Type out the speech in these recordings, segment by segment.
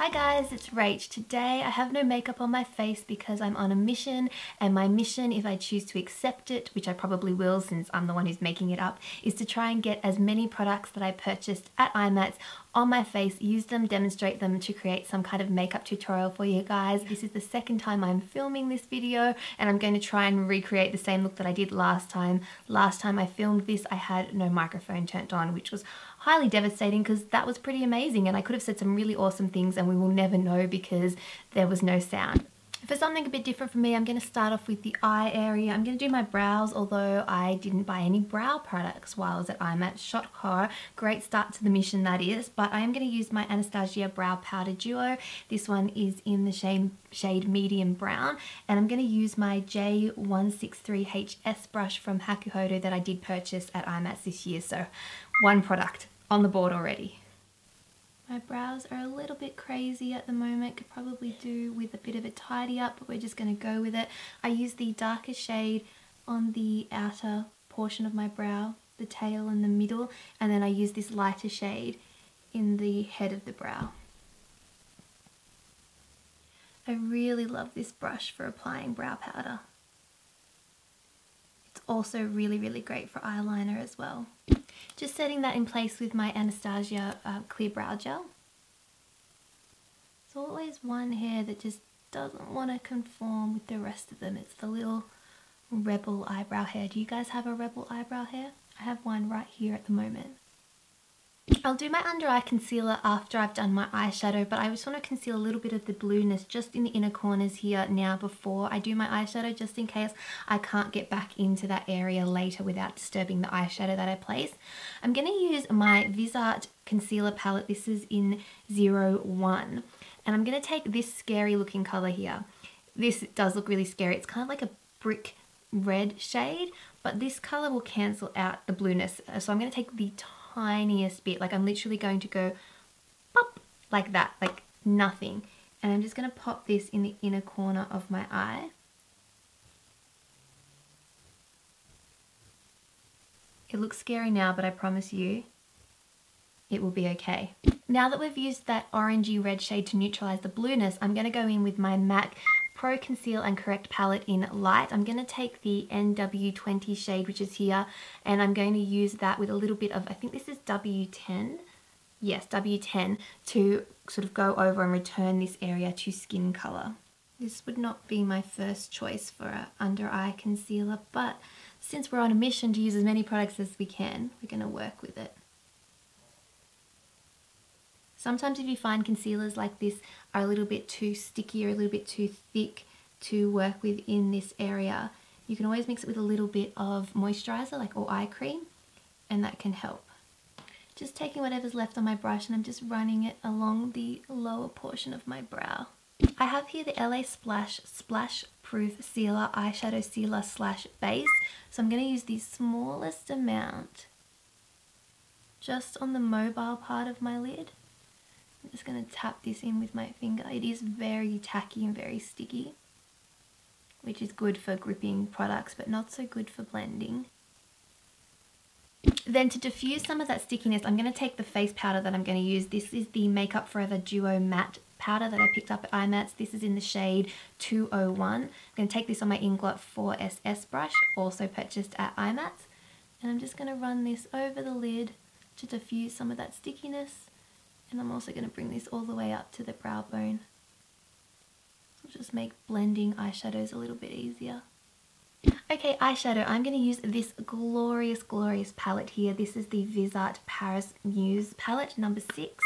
Hi guys, it's Rach. Today I have no makeup on my face because I'm on a mission, and my mission, if I choose to accept it, which I probably will since I'm the one who's making it up, is to try and get as many products that I purchased at IMATS on my face, use them, demonstrate them to create some kind of makeup tutorial for you guys. This is the second time I'm filming this video and I'm going to try and recreate the same look that I did last time. Last time I filmed this I had no microphone turned on, which was highly devastating because that was pretty amazing and I could have said some really awesome things and we will never know because there was no sound. For something a bit different for me, I'm going to start off with the eye area. I'm going to do my brows, although I didn't buy any brow products while I was at IMATS. Shot horror. Great start to the mission that is, but I am going to use my Anastasia Brow Powder Duo. This one is in the shade medium brown, and I'm going to use my J163HS brush from Hakuhodo that I did purchase at IMATS this year, so one product on the board already. My brows are a little bit crazy at the moment, could probably do with a bit of a tidy up, but we're just going to go with it. I use the darker shade on the outer portion of my brow, the tail and the middle, and then I use this lighter shade in the head of the brow. I really love this brush for applying brow powder. It's also really, really great for eyeliner as well. Just setting that in place with my Anastasia clear brow gel. There's always one hair that just doesn't want to conform with the rest of them. It's the little rebel eyebrow hair. Do you guys have a rebel eyebrow hair? I have one right here at the moment. I'll do my under eye concealer after I've done my eyeshadow, but I just want to conceal a little bit of the blueness just in the inner corners here now before I do my eyeshadow, just in case I can't get back into that area later without disturbing the eyeshadow that I place. I'm going to use my Viseart concealer palette. This is in 01, and I'm going to take this scary looking color here. This does look really scary. It's kind of like a brick red shade, but this color will cancel out the blueness. So I'm going to take the tiniest bit, like I'm literally going to go pop like that, like nothing, and I'm just going to pop this in the inner corner of my eye. It looks scary now, but I promise you it will be okay. Now that we've used that orangey red shade to neutralize the blueness, I'm going to go in with my MAC Pro Conceal and Correct palette in light. I'm going to take the NW20 shade, which is here, and I'm going to use that with a little bit of, I think this is W10. Yes, W10, to sort of go over and return this area to skin color. This would not be my first choice for an under eye concealer, but since we're on a mission to use as many products as we can, we're going to work with it. Sometimes if you find concealers like this are a little bit too sticky or a little bit too thick to work with in this area, you can always mix it with a little bit of moisturizer or eye cream, and that can help. Just taking whatever's left on my brush and I'm just running it along the lower portion of my brow. I have here the LA Splash Splash Proof Sealer Eyeshadow Sealer / Base, so I'm going to use the smallest amount just on the mobile part of my lid. I'm just going to tap this in with my finger. It is very tacky and very sticky, which is good for gripping products but not so good for blending. Then to diffuse some of that stickiness, I'm going to take the face powder that I'm going to use. This is the Makeup Forever Duo Matte powder that I picked up at IMATS. This is in the shade 201. I'm going to take this on my Inglot 4SS brush, also purchased at IMATS, and I'm just going to run this over the lid to diffuse some of that stickiness. And I'm also going to bring this all the way up to the brow bone. It'll just make blending eyeshadows a little bit easier. Okay, eyeshadow. I'm going to use this glorious, glorious palette here. This is the Viseart Paris Muse palette, number 6. It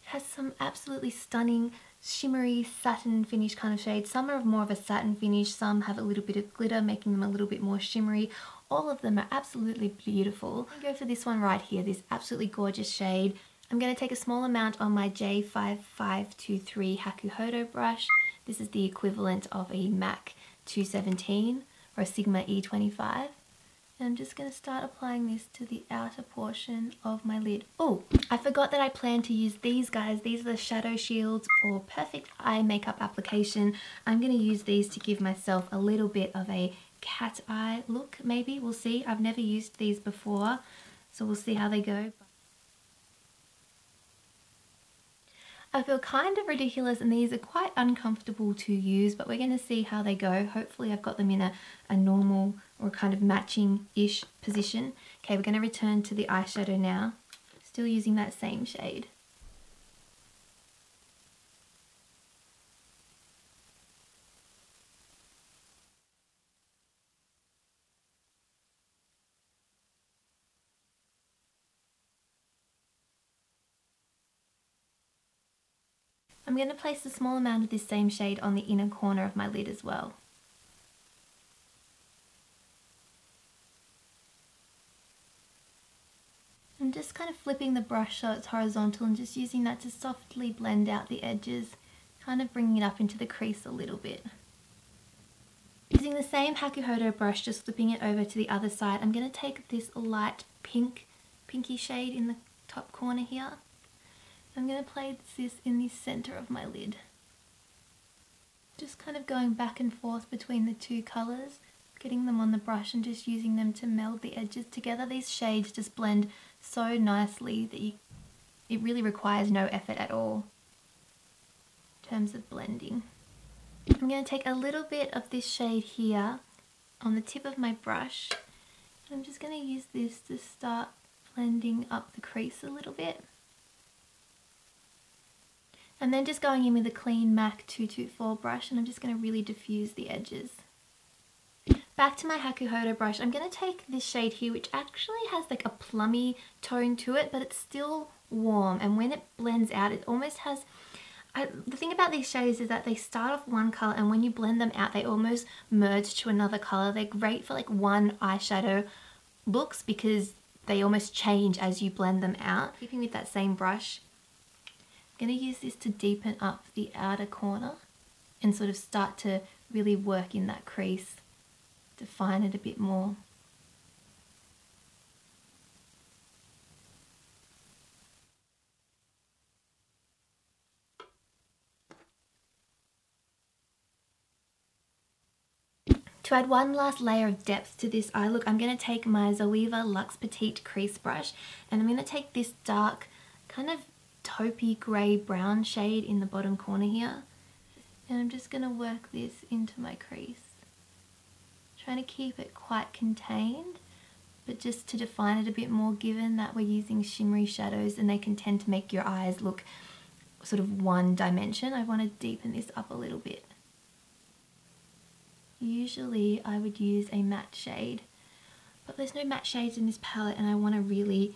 has some absolutely stunning shimmery satin finish kind of shades. Some are more of a satin finish, some have a little bit of glitter, making them a little bit more shimmery. All of them are absolutely beautiful. I'm going to go for this one right here, this absolutely gorgeous shade. I'm going to take a small amount on my J5523 Hakuhodo brush. This is the equivalent of a MAC 217 or a Sigma E25. And I'm just going to start applying this to the outer portion of my lid. Oh, I forgot that I plan to use these guys. These are the Shadow Shields for perfect eye makeup application. I'm going to use these to give myself a little bit of a cat eye look, maybe. We'll see. I've never used these before, so we'll see how they go. I feel kind of ridiculous and these are quite uncomfortable to use, but we're going to see how they go. Hopefully I've got them in a normal or kind of matching-ish position. Okay, we're going to return to the eyeshadow now. Still using that same shade. I'm going to place a small amount of this same shade on the inner corner of my lid as well. I'm just kind of flipping the brush so it's horizontal and just using that to softly blend out the edges, kind of bringing it up into the crease a little bit. Using the same Hakuhodo brush, just flipping it over to the other side, I'm going to take this light pinky shade in the top corner here. I'm going to place this in the center of my lid. Just kind of going back and forth between the two colors, getting them on the brush and just using them to meld the edges together. These shades just blend so nicely that it really requires no effort at all in terms of blending. I'm going to take a little bit of this shade here on the tip of my brush. I'm just going to use this to start blending up the crease a little bit. And then just going in with a clean MAC 224 brush, and I'm just going to really diffuse the edges. Back to my Hakuhodo brush, I'm going to take this shade here, which actually has like a plummy tone to it, but it's still warm, and when it blends out it almost has... the thing about these shades is that they start off one colour and when you blend them out they almost merge to another colour. They're great for like one eyeshadow looks because they almost change as you blend them out. Keeping with that same brush, I'm going to use this to deepen up the outer corner and sort of start to really work in that crease, define it a bit more. To add one last layer of depth to this eye look, I'm going to take my Zoeva Luxe Petite Crease Brush and I'm going to take this dark kind of taupey grey brown shade in the bottom corner here, and I'm just going to work this into my crease. Trying to keep it quite contained, but just to define it a bit more, given that we're using shimmery shadows and they can tend to make your eyes look sort of one dimension. I want to deepen this up a little bit. Usually I would use a matte shade, but there's no matte shades in this palette and I want to really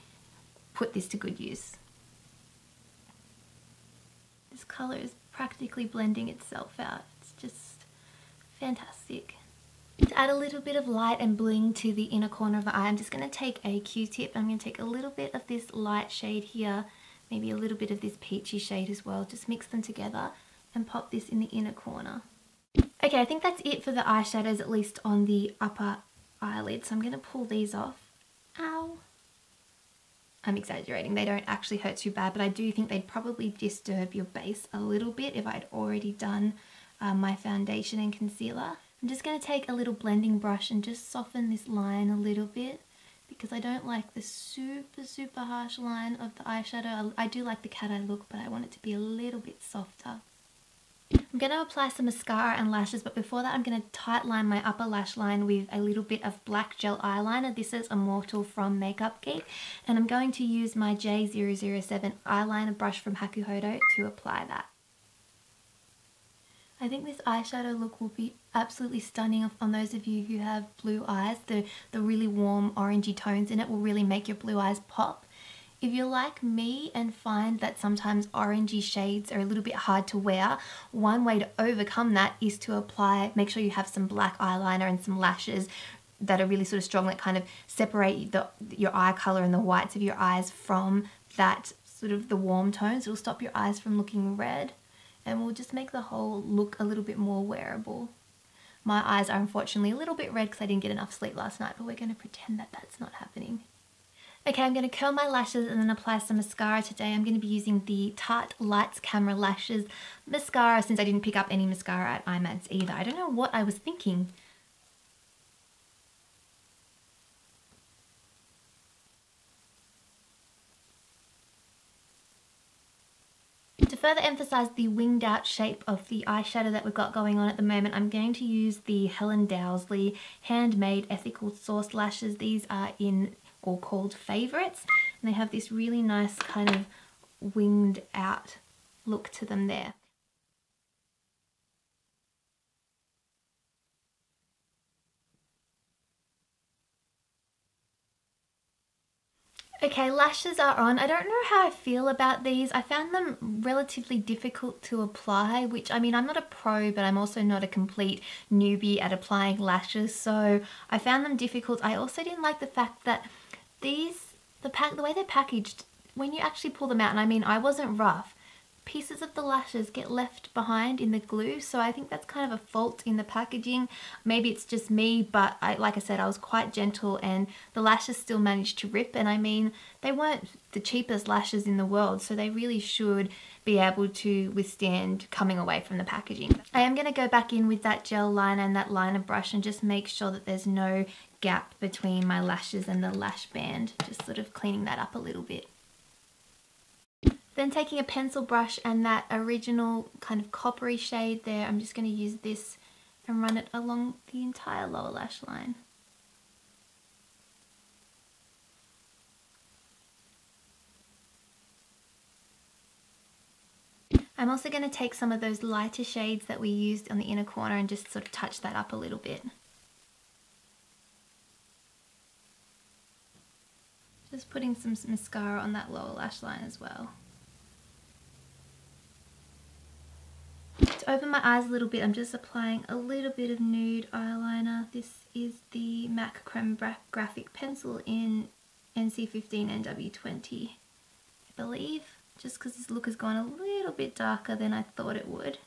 put this to good use. This colour is practically blending itself out. It's just fantastic. To add a little bit of light and bling to the inner corner of the eye, I'm just going to take a Q-tip. I'm going to take a little bit of this light shade here, maybe a little bit of this peachy shade as well. Just mix them together and pop this in the inner corner. Okay, I think that's it for the eyeshadows, at least on the upper eyelid. So I'm going to pull these off. Ow! I'm exaggerating, they don't actually hurt too bad, but I do think they'd probably disturb your base a little bit if I'd already done my foundation and concealer. I'm just going to take a little blending brush and just soften this line a little bit because I don't like the super harsh line of the eyeshadow. I do like the cat eye look, but I want it to be a little bit softer. I'm going to apply some mascara and lashes, but before that I'm going to tight line my upper lash line with a little bit of black gel eyeliner. This is Immortal from Makeup Geek, and I'm going to use my J007 eyeliner brush from Hakuhodo to apply that. I think this eyeshadow look will be absolutely stunning on those of you who have blue eyes. The really warm orangey tones in it will really make your blue eyes pop. If you're like me and find that sometimes orangey shades are a little bit hard to wear, one way to overcome that is to make sure you have some black eyeliner and some lashes that are really sort of strong, that kind of separate your eye color and the whites of your eyes from that sort of the warm tones. It'll stop your eyes from looking red and will just make the whole look a little bit more wearable. My eyes are unfortunately a little bit red because I didn't get enough sleep last night, but we're going to pretend that that's not happening. Okay, I'm going to curl my lashes and then apply some mascara. Today I'm going to be using the Tarte Lights Camera Lashes mascara, since I didn't pick up any mascara at IMATS either. I don't know what I was thinking. To further emphasize the winged out shape of the eyeshadow that we've got going on at the moment, I'm going to use the Helen Dowsley handmade ethical source lashes. These are in or called Favorites, and they have this really nice kind of winged out look to them there. Okay, lashes are on. I don't know how I feel about these. I found them relatively difficult to apply, which, I mean, I'm not a pro, but I'm also not a complete newbie at applying lashes, so I found them difficult. I also didn't like the fact that the way they're packaged, when you actually pull them out, and I mean, I wasn't rough, pieces of the lashes get left behind in the glue, so I think that's kind of a fault in the packaging. Maybe it's just me, but like I said, I was quite gentle and the lashes still managed to rip, and I mean, they weren't the cheapest lashes in the world, so they really should be able to withstand coming away from the packaging. I am going to go back in with that gel liner and that liner brush and just make sure that there's no gap between my lashes and the lash band, just sort of cleaning that up a little bit. Then taking a pencil brush and that original kind of coppery shade there, I'm just going to use this and run it along the entire lower lash line. I'm also going to take some of those lighter shades that we used on the inner corner and just sort of touch that up a little bit. Just putting some mascara on that lower lash line as well. To open my eyes a little bit, I'm just applying a little bit of nude eyeliner. This is the MAC Creme Graphic Pencil in NC15 NW20, I believe, just because this look has gone a little bit darker than I thought it would.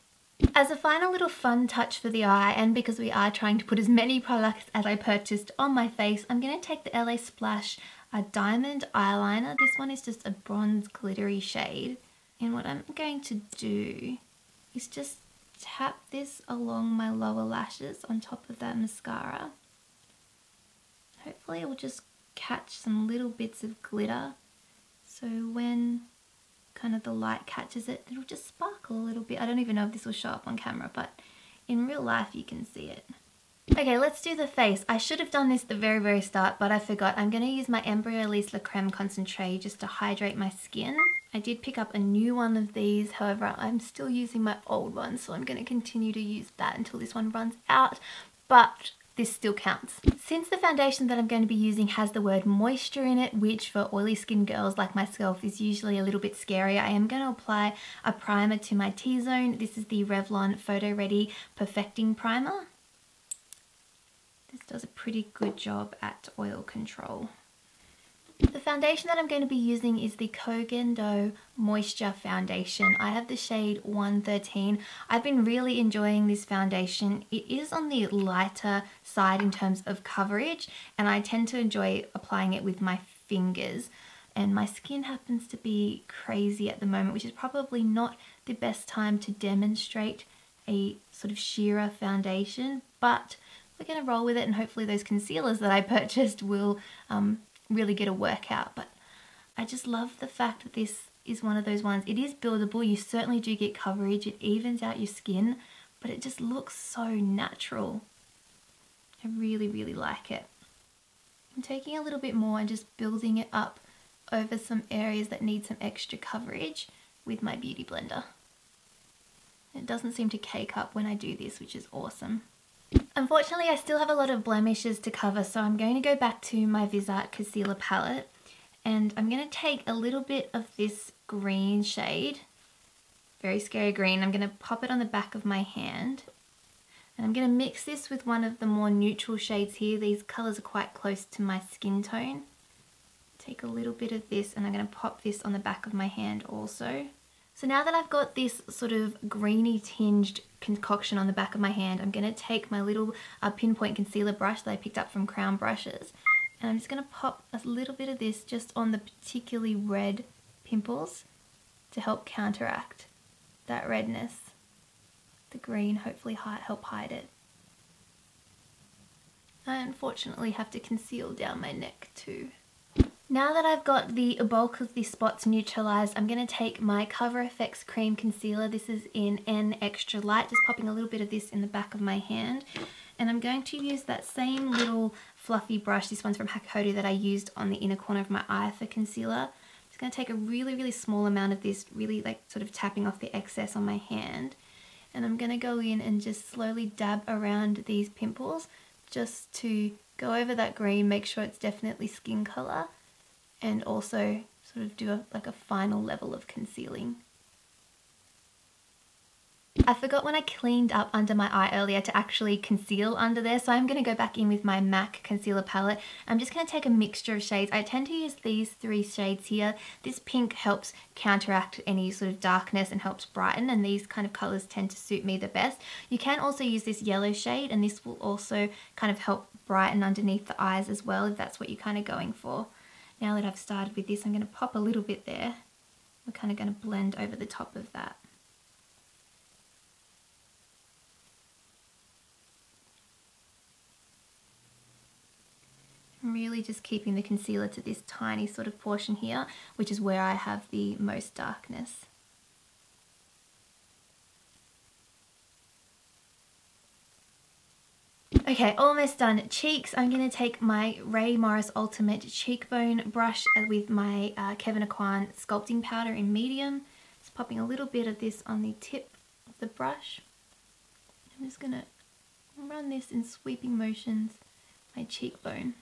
As a final little fun touch for the eye, and because we are trying to put as many products as I purchased on my face, I'm going to take the LA Splash Diamond Eyeliner. This one is just a bronze glittery shade. And what I'm going to do is just tap this along my lower lashes on top of that mascara. Hopefully it will just catch some little bits of glitter, so when kind of the light catches it, it'll just sparkle a little bit. I don't even know if this will show up on camera, but in real life you can see it. Okay, let's do the face. I should have done this at the very start, but I forgot. I'm going to use my Embryolisse La Creme Concentrate just to hydrate my skin. I did pick up a new one of these, however, I'm still using my old one, so I'm going to continue to use that until this one runs out, but this still counts. Since the foundation that I'm going to be using has the word moisture in it, which for oily skin girls like myself is usually a little bit scary, I am going to apply a primer to my T-zone. This is the Revlon Photo Ready Perfecting Primer. This does a pretty good job at oil control. The foundation that I'm going to be using is the Koh Gen Do Moisture Foundation. I have the shade 113. I've been really enjoying this foundation. It is on the lighter side in terms of coverage, and I tend to enjoy applying it with my fingers. And my skin happens to be crazy at the moment, which is probably not the best time to demonstrate a sort of sheerer foundation, but we're going to roll with it, and hopefully those concealers that I purchased will really get a workout. But I just love the fact that this is one of those ones. It is buildable, you certainly do get coverage, it evens out your skin, but it just looks so natural. I really like it. I'm taking a little bit more and just building it up over some areas that need some extra coverage with my beauty blender. It doesn't seem to cake up when I do this, which is awesome. Unfortunately, I still have a lot of blemishes to cover, so I'm going to go back to my Viseart concealer palette, and I'm going to take a little bit of this green shade, very scary green. I'm going to pop it on the back of my hand, and I'm going to mix this with one of the more neutral shades here. These colours are quite close to my skin tone. Take a little bit of this, and I'm going to pop this on the back of my hand also. So now that I've got this sort of greeny tinged concoction on the back of my hand, I'm going to take my little pinpoint concealer brush that I picked up from Crown Brushes, and I'm just going to pop a little bit of this just on the particularly red pimples to help counteract that redness. The green hopefully help hide it. I unfortunately have to conceal down my neck too. Now that I've got the bulk of the spots neutralized, I'm going to take my Cover FX Cream Concealer. This is in N Extra Light, just popping a little bit of this in the back of my hand. And I'm going to use that same little fluffy brush, this one's from Hakodo, that I used on the inner corner of my eye for concealer. I'm just going to take a really small amount of this, really like sort of tapping off the excess on my hand. And I'm going to go in and just slowly dab around these pimples just to go over that green, make sure it's definitely skin color. And also sort of do like a final level of concealing. I forgot when I cleaned up under my eye earlier to actually conceal under there, so I'm going to go back in with my MAC concealer palette. I'm just going to take a mixture of shades. I tend to use these 3 shades here. This pink helps counteract any sort of darkness and helps brighten, and these kind of colors tend to suit me the best. You can also use this yellow shade, and this will also kind of help brighten underneath the eyes as well, if that's what you're kind of going for. Now that I've started with this, I'm going to pop a little bit there. We're kind of going to blend over the top of that. I'm really just keeping the concealer to this tiny sort of portion here, which is where I have the most darkness. Okay, almost done. Cheeks, I'm going to take my Ray Morris Ultimate Cheekbone brush with my Kevyn Aucoin Sculpting Powder in medium. Just popping a little bit of this on the tip of the brush. I'm just going to run this in sweeping motions, my cheekbone,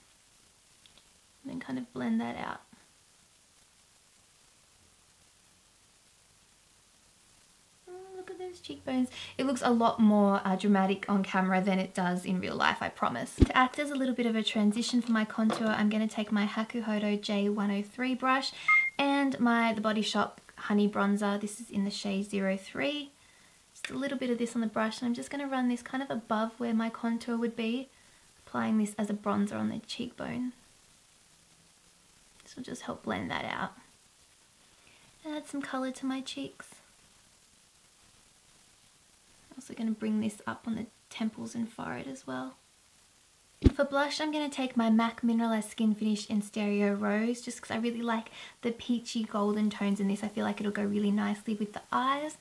and then kind of blend that out. Look at those cheekbones. It looks a lot more dramatic on camera than it does in real life, I promise. To act as a little bit of a transition for my contour, I'm going to take my Hakuhodo J103 brush and the Body Shop Honey Bronzer. This is in the shade 03. Just a little bit of this on the brush, and I'm just going to run this kind of above where my contour would be, applying this as a bronzer on the cheekbone. This will just help blend that out. Add some colour to my cheeks. Also going to bring this up on the temples and forehead as well. For blush, I'm going to take my MAC Mineralize Skinfinish in Stereo Rose, just because I really like the peachy golden tones in this. I feel like it'll go really nicely with the eyes.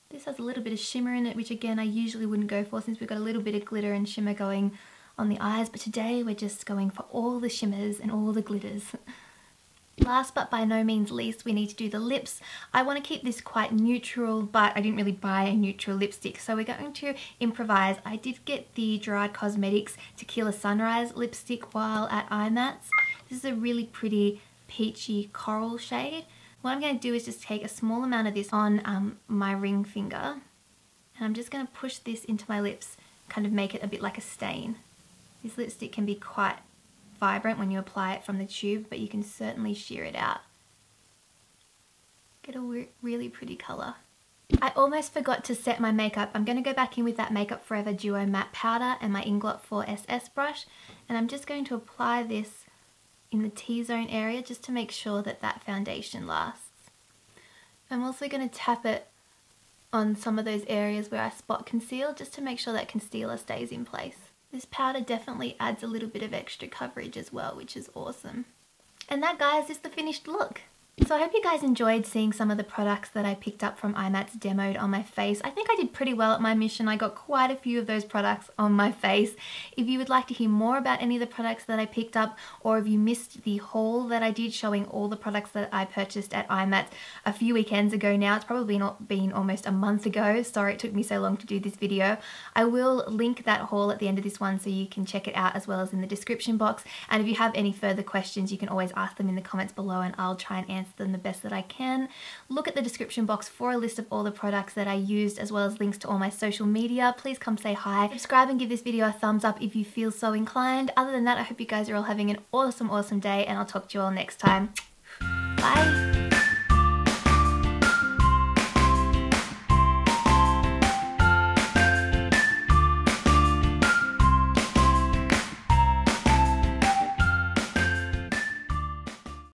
This has a little bit of shimmer in it, which again I usually wouldn't go for since we've got a little bit of glitter and shimmer going on the eyes, but today we're just going for all the shimmers and all the glitters. Last but by no means least, we need to do the lips. I want to keep this quite neutral, but I didn't really buy a neutral lipstick, so we're going to improvise. I did get the Gerard Cosmetics Tequila Sunrise lipstick while at IMATS. This is a really pretty peachy coral shade. What I'm going to do is just take a small amount of this on my ring finger, and I'm just going to push this into my lips, kind of make it a bit like a stain. This lipstick can be quite vibrant when you apply it from the tube, but you can certainly sheer it out. Get a really pretty colour. I almost forgot to set my makeup. I'm going to go back in with that Makeup Forever Duo Matte Powder and my Inglot 4SS brush, and I'm just going to apply this in the T-zone area just to make sure that that foundation lasts. I'm also going to tap it on some of those areas where I spot conceal just to make sure that concealer stays in place. This powder definitely adds a little bit of extra coverage as well, which is awesome. And that, guys, is the finished look. So I hope you guys enjoyed seeing some of the products that I picked up from IMATS demoed on my face. I think I did pretty well at my mission. I got quite a few of those products on my face. If you would like to hear more about any of the products that I picked up, or if you missed the haul that I did showing all the products that I purchased at IMATS a few weekends ago now, it's probably not been almost a month ago. Sorry it took me so long to do this video. I will link that haul at the end of this one so you can check it out, as well as in the description box. And if you have any further questions, you can always ask them in the comments below and I'll try and answer them the best that I can. Look at the description box for a list of all the products that I used, as well as links to all my social media. Please come say hi, subscribe and give this video a thumbs up if you feel so inclined. Other than that, I hope you guys are all having an awesome day, and I'll talk to you all next time. Bye!